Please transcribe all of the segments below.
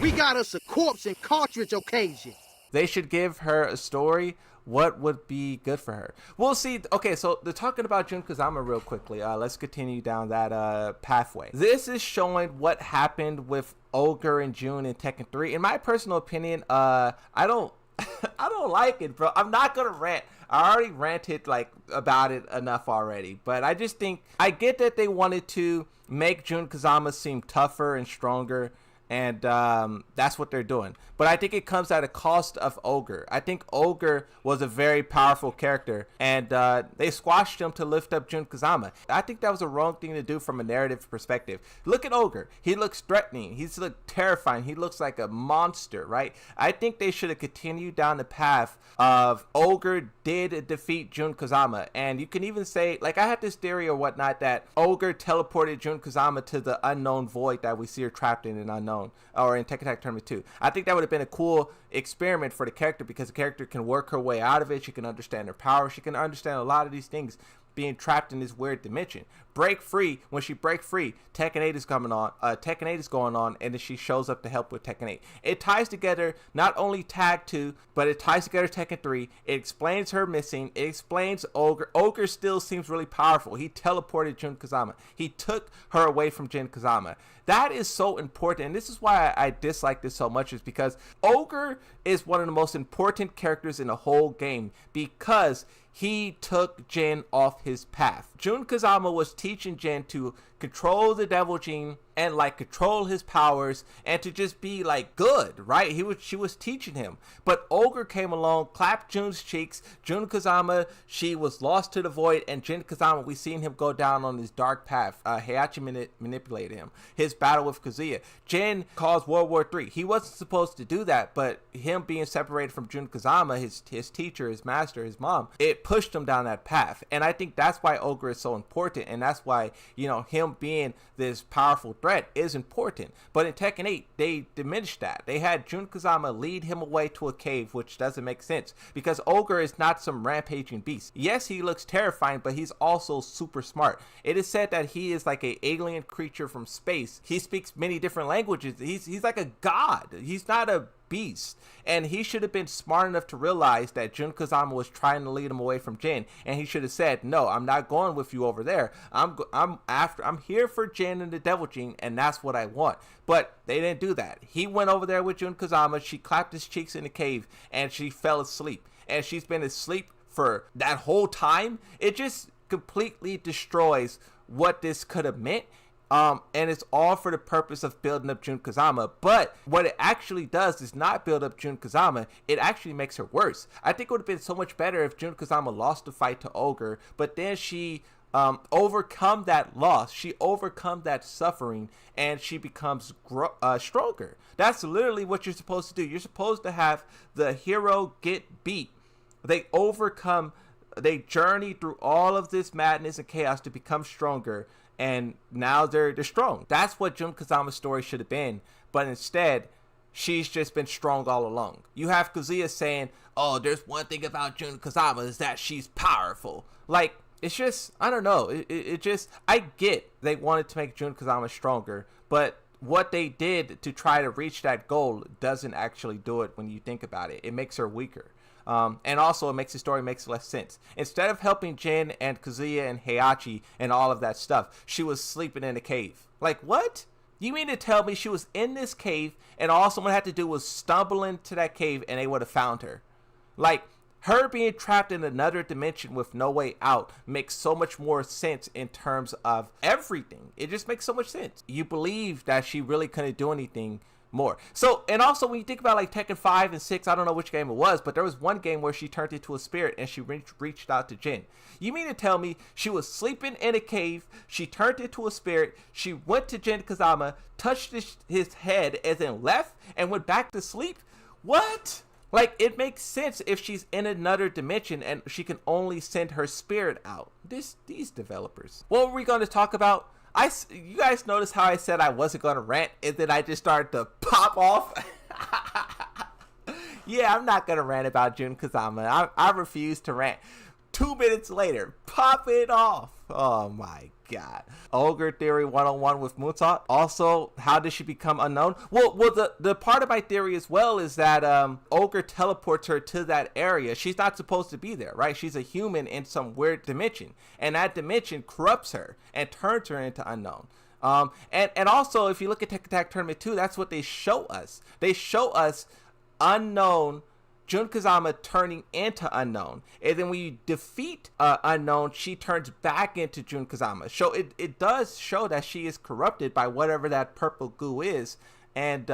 We got us a corpse and cartridge occasion. They should give her a story. What would be good for her? We'll see. Okay, so they're talking about Jun Kazama real quickly. Let's continue down that pathway. This is showing what happened with Ogre and Jun in Tekken 3. In my personal opinion, I don't I don't like it, bro. I'm not gonna rant. I already ranted like about it enough already, but I just think I get that they wanted to make Jun Kazama seem tougher and stronger, and that's what they're doing. But I think it comes at a cost of Ogre. I think Ogre was a very powerful character, and they squashed him to lift up Jun Kazama. I think that was a wrong thing to do from a narrative perspective. Look at Ogre. He looks threatening. He's look terrifying. He looks like a monster, right? I think they should have continued down the path of Ogre did defeat Jun Kazama. And you can even say, like, I had this theory or whatnot that Ogre teleported Jun Kazama to the unknown void that we see her trapped in unknown, or in Tekken Tag Tournament 2. I think that would have been a cool experiment for the character, because the character can work her way out of it. She can understand her power. She can understand a lot of these things being trapped in this weird dimension. Break free. When she break free, Tekken 8 is coming on. Tekken 8 is going on, and then she shows up to help with Tekken 8. It ties together not only Tag 2, but it ties together Tekken 3. It explains her missing. It explains Ogre. Ogre still seems really powerful. He teleported Jun Kazama. He took her away from Jun Kazama. That is so important, and this is why I dislike this so much, is because Ogre is one of the most important characters in the whole game, because he took Jin off his path. Jun Kazama was teaching Jin to control the devil gene and like control his powers and to just be like good, right? She was teaching him. But Ogre came along, clapped Jun's cheeks. Jun Kazama, she was lost to the void, and Jun Kazama, we seen him go down on this dark path. Heihachi manipulated him. His battle with Kazuya. Jin caused World War III. He wasn't supposed to do that, but him being separated from Jun Kazama, his teacher, his master, his mom, it pushed him down that path. And I think that's why Ogre is so important, and that's why, you know, him being this powerful threat is important. But in Tekken 8, they diminished that. They had Jun Kazama lead him away to a cave, which doesn't make sense, because Ogre is not some rampaging beast. Yes, he looks terrifying, but he's also super smart. It is said that he is like an alien creature from space. He speaks many different languages. He's like a god. He's not a beast, and he should have been smart enough to realize that Jun Kazama was trying to lead him away from Jin, and he should have said, no, I'm not going with you over there. I'm here for Jin and the devil gene, and that's what I want. But they didn't do that. He went over there with Jun Kazama. She clapped his cheeks in the cave, and she fell asleep, and she's been asleep for that whole time. It just completely destroys what this could have meant. And it's all for the purpose of building up Jun Kazama. But what it actually does is not build up Jun Kazama. It actually makes her worse. I think it would have been so much better if Jun Kazama lost the fight to Ogre, but then she overcome that loss. She overcome that suffering, and she becomes stronger. That's literally what you're supposed to do. You're supposed to have the hero get beat. They journey through all of this madness and chaos to become stronger, and now they're strong. That's what Jun Kazama's story should have been, but instead, she's just been strong all along. You have Kazuya saying, oh, there's one thing about Jun Kazama, is that she's powerful. Like, it's just, I don't know, it just, I get they wanted to make Jun Kazama stronger, but what they did to try to reach that goal doesn't actually do it when you think about it. It makes her weaker. And also it makes the story makes less sense. Instead of helping Jin and Kazuya and Heihachi and all of that stuff, she was sleeping in a cave. Like, what? You mean to tell me she was in this cave and all someone had to do was stumble into that cave and they would have found her? Like, her being trapped in another dimension with no way out makes so much more sense in terms of everything. It just makes so much sense. You believe that she really couldn't do anything more. So, and also when you think about like Tekken 5 and 6, I don't know which game it was, but there was one game where she turned into a spirit and she reached out to Jin. You mean to tell me she was sleeping in a cave, she turned into a spirit, she went to Jin Kazama, touched his head and then left and went back to sleep? What? Like, it makes sense if she's in another dimension and she can only send her spirit out. These developers. What were we going to talk about? You guys notice how I said I wasn't going to rant, and then I just started to pop off? Yeah, I'm not going to rant about Jun Kazama. I refuse to rant. 2 minutes later, pop it off. Oh my God. Ogre theory 101 with Moonsalt. Also, how did she become unknown? Well, the part of my theory as well is that Ogre teleports her to that area. She's not supposed to be there, right? She's a human in some weird dimension, and that dimension corrupts her and turns her into unknown. And also, if you look at Tekken Tag Tournament 2, that's what they show us. They show us unknown Jun Kazama turning into unknown, and then when you defeat unknown, she turns back into Jun Kazama. So it does show that she is corrupted by whatever that purple goo is, and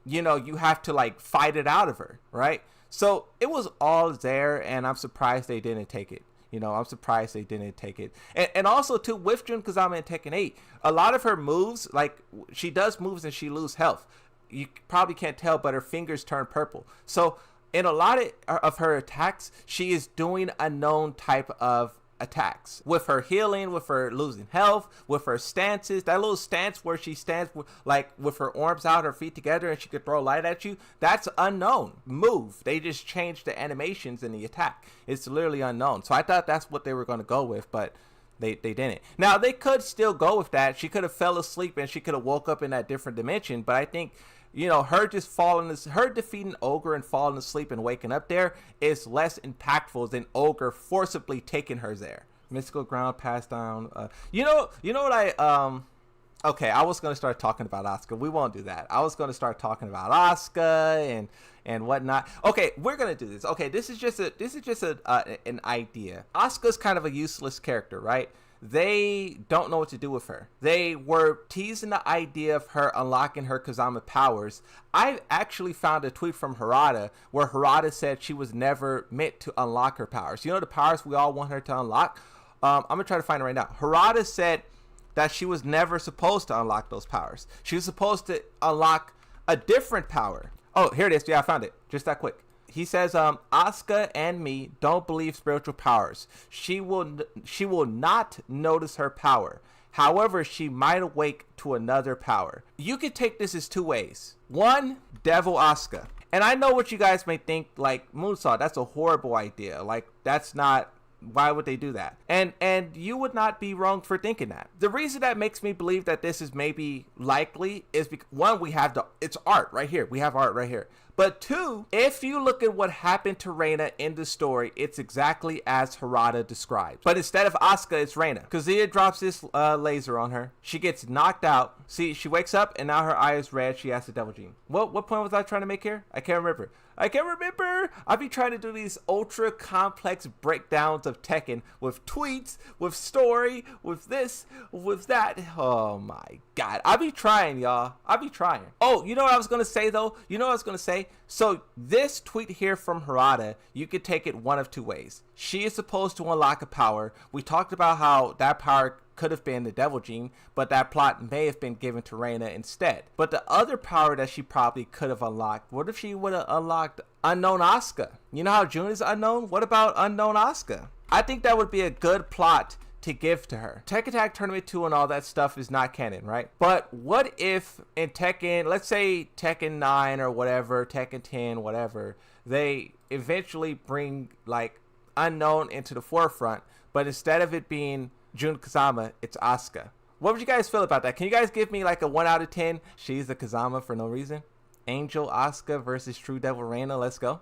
you know, you have to like fight it out of her, right? So it was all there, and I'm surprised they didn't take it. You know, I'm surprised they didn't take it. And also, too, with Jun Kazama in Tekken 8, a lot of her moves, like, she does moves and she loses health. You probably can't tell, but her fingers turn purple. So in a lot of her attacks, she is doing unknown type of attacks. With her healing, with her losing health, with her stances, that little stance where she stands like with her arms out, her feet together, and she could throw light at you, that's unknown move. They just changed the animations in the attack. It's literally unknown. So I thought that's what they were going to go with, but they didn't. Now, they could still go with that. She could have fell asleep and she could have woke up in that different dimension, but I think, you know, her defeating Ogre and falling asleep and waking up there is less impactful than Ogre forcibly taking her there. Mystical ground passed down. You know what I okay, I was gonna start talking about Asuka. We won't do that. I was gonna start talking about Asuka and whatnot. Okay, we're gonna do this. Okay, this is just an idea. Asuka's kind of a useless character, right? They don't know what to do with her. They were teasing the idea of her unlocking her Kazama powers. I actually found a tweet from Harada where Harada said she was never meant to unlock her powers. You know the powers we all want her to unlock? I'm going to try to find it right now. Harada said that she was never supposed to unlock those powers. She was supposed to unlock a different power. Oh, here it is. Yeah, I found it. Just that quick. He says, Asuka and me don't believe spiritual powers. She will not notice her power. However, she might awake to another power. You could take this as two ways. One, Devil Asuka. And I know what you guys may think, like, Moonsault, that's a horrible idea. Like, that's not, why would they do that? And you would not be wrong for thinking that. The reason that makes me believe that this is maybe likely is because, one, we have it's art right here. We have art right here. But two, if you look at what happened to Reina in the story, it's exactly as Harada described. But instead of Asuka, it's Reina. Kazuya drops this laser on her. She gets knocked out. See, she wakes up and now her eye is red. She has the devil gene. What point was I trying to make here? I can't remember. I be trying to do these ultra complex breakdowns of Tekken with tweets, with story, with this, with that. Oh my God. I be trying, y'all. I be trying. Oh, you know what I was going to say though? So this tweet here from Harada, you could take it one of two ways. She is supposed to unlock a power. We talked about how that power could have been the devil gene, but that plot may have been given to Reina instead. But the other power that she probably could have unlocked, what if she would have unlocked unknown Asuka? You know how June is unknown? What about unknown Asuka? I think that would be a good plot to give to her. Tekken Tag Tournament 2 and all that stuff is not canon, right? But what if in Tekken, let's say Tekken 9 or whatever, Tekken 10, whatever, they eventually bring like unknown into the forefront, but instead of it being Jun Kazama, it's Asuka. What would you guys feel about that? Can you guys give me like a 1 out of 10? She's the Kazama for no reason. Angel Asuka versus True Devil Reina. Let's go.